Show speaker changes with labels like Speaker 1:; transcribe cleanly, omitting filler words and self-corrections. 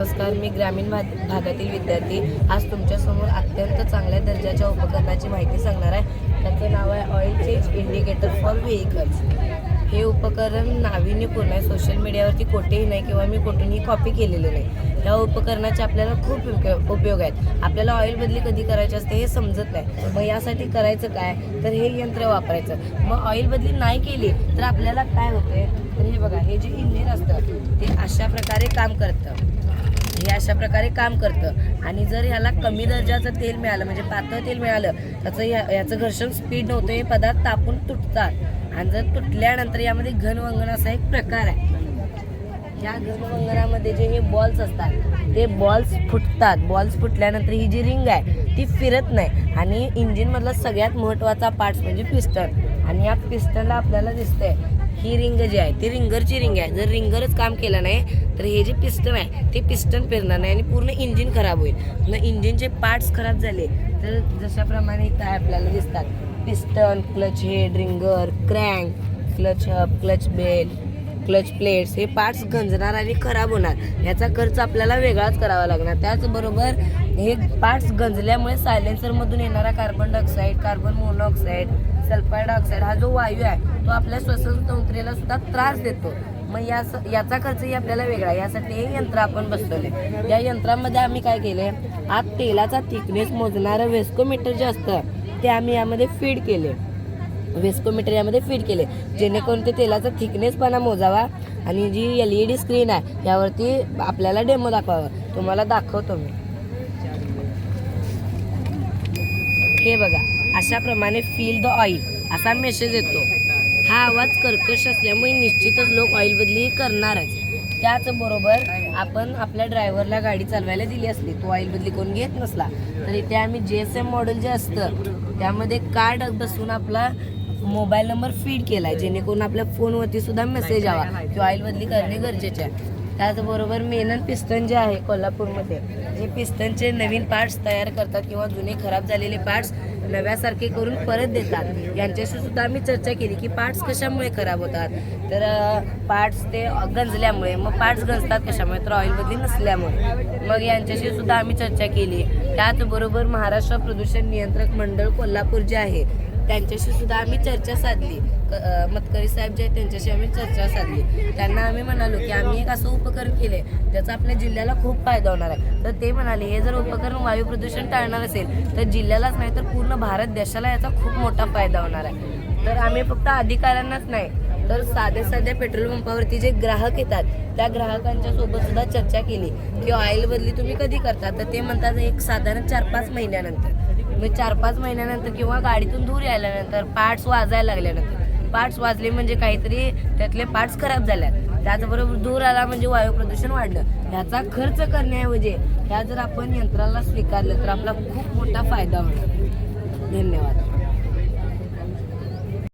Speaker 1: नमस्कार, मी ग्रामीण भागातील विद्यार्थी आज तुमच्यासमोर अत्यंत चांगल्या दर्जाच्या उपकरणाची माहिती सांगणार आहे. त्याचं नाव आहे oil change indicator for vehicles. हे उपकरण नाविन्यपूर्ण आहे. सोशल मीडियावरती कोठेही नाही किंवा मी कुठूनही कॉपी केलेलं नाही. या उपकरणाचे आपल्याला खूप उपयोग आहेत. आपल्याला ऑइल बदली कधी करायची असते हे समजत नाही. मग यासाठी करायचं काय, तर हे यंत्र वापरायचं. मग ऑइल बदली नाही केली तर आपल्याला काय होते, तर हे बघा, हे जे इंजिन असतं ते अशा प्रकारे काम करतं. हे अशा प्रकारे काम करतं आणि जर ह्याला कमी दर्जाचं तेल मिळालं, म्हणजे पातळ तेल मिळालं, त्याचं याचं घर्षण स्पीड नव्हतं. हे पदार्थ तापून तुटतात आणि जर तुटल्यानंतर यामध्ये घनवंगण असा एक प्रकार आहे. या घनवंगणामध्ये जे हे बॉल्स असतात ते बॉल्स फुटतात. बॉल्स फुटल्यानंतर ही जी रिंग आहे ती फिरत नाही आणि इंजिनमधला सगळ्यात महत्त्वाचा पार्ट्स म्हणजे पिस्टन. आणि या पिस्टनला आपल्याला दिसतंय ही रिंग जी आहे ती रिंगरची रिंग आहे. जर रिंगरच काम केलं नाही तर हे जे पिस्टन आहे ते पिस्टन फिरणार नाही आणि पूर्ण इंजिन खराब होईल. मग इंजिनचे पार्ट्स खराब झाले तर जशाप्रमाणे काय आपल्याला दिसतात, piston, clutch head, ringer, crank, clutch hub, clutch bell, clutch plates, हे पार्ट्स गंजणार आणि खराब होणार. याचा खर्च आपल्याला वेगळाच करावा लागणार. त्याचबरोबर हे पार्ट्स गंजल्यामुळे सायलेन्सरमधून येणारा carbon dioxide, carbon monoxide, sulphur dioxide हा जो वायू आहे तो आपल्या श्वसन तंत्रेला सुद्धा त्रास देतो. मग याचा खर्चही आपल्याला वेगळा. यासाठी हे यंत्र आपण बसवले. या यंत्रामध्ये आम्ही काय केले, आत तेलाचा थिकनेस मोजणारं वेस्कोमीटर जे असतं ते आम्ही यामध्ये फीड केले. वेस्कोमीटर यामध्ये फीड केले जेणेकरून ते तेलाचा थिकनेसपणा मोजावा आणि जी LED स्क्रीन आहे यावरती आपल्याला डेमो दाखवावा. तुम्हाला दाखवतो मी. हे बघा, अशाप्रमाणे फील द ऑइल असा मेसेज येतो. हा आवाज कर्कश असल्यामुळे निश्चितच लोक ऑइल बदली करणारच. त्याचबरोबर आपण आपल्या ड्रायव्हरला गाडी चालवायला दिली असली, तो ऑइल बदली कोण घेत नसला, तर इथे आम्ही GSM मॉडेल जे असतं त्यामध्ये कार्ड बसवून आपला मोबाईल नंबर फीड केला आहे जेणेकरून आपल्या फोनवरती सुद्धा मेसेज यावा की ऑइल बदली करणे गरजेचे आहे. त्याचबरोबर मेनन पिस्टन जे आहे कोल्हापूरमध्ये, जे पिस्टनचे नवीन पार्ट्स तयार करतात किंवा जुने खराब झालेले पार्ट्स नव्यासारखे करून परत देतात, यांच्याशी सुद्धा आम्ही चर्चा केली की पार्ट्स कशामुळे खराब होतात. तर पार्ट्स ते गंजल्यामुळे. मग पार्ट्स गंजतात कशामुळे, तर ऑइल बदली नसल्यामुळे. मग यांच्याशी सुद्धा आम्ही चर्चा केली. त्याचबरोबर महाराष्ट्र प्रदूषण नियंत्रक मंडळ कोल्हापूर जे आहे त्यांच्याशी सुद्धा आम्ही चर्चा साधली. मतकरी साहेब जे आहेत त्यांच्याशी आम्ही चर्चा साधली. त्यांना आम्ही म्हणालो की आम्ही एक असं उपकरण केले ज्याचा आपल्या जिल्ह्याला खूप फायदा होणार आहे. तर ते म्हणाले हे जर उपकरण वायू प्रदूषण टाळणार असेल तर जिल्ह्यालाच नाही तर पूर्ण भारत देशाला याचा खूप मोठा फायदा होणार आहे. तर आम्ही फक्त अधिकाऱ्यांनाच नाही तर साध्या पेट्रोल पंपावरती जे ग्राहक येतात त्या ग्राहकांच्या सोबत सुद्धा चर्चा केली की ऑइल बदली तुम्ही कधी करता, तर ते म्हणतात एक साधारण 4-5 महिन्यानंतर. मग 4-5 महिन्यानंतर किंवा गाडीतून धूर यायल्यानंतर, पार्ट्स वाजायला लागल्यानंतर. पार्ट्स वाजले म्हणजे काहीतरी त्यातले पार्ट्स खराब झाल्यात. त्याचबरोबर धूर आला म्हणजे वायू प्रदूषण वाढलं. ह्याचा खर्च करण्याऐवजी ह्या जर आपण यंत्राला स्वीकारलं तर आपला खूप मोठा फायदा होणार. धन्यवाद.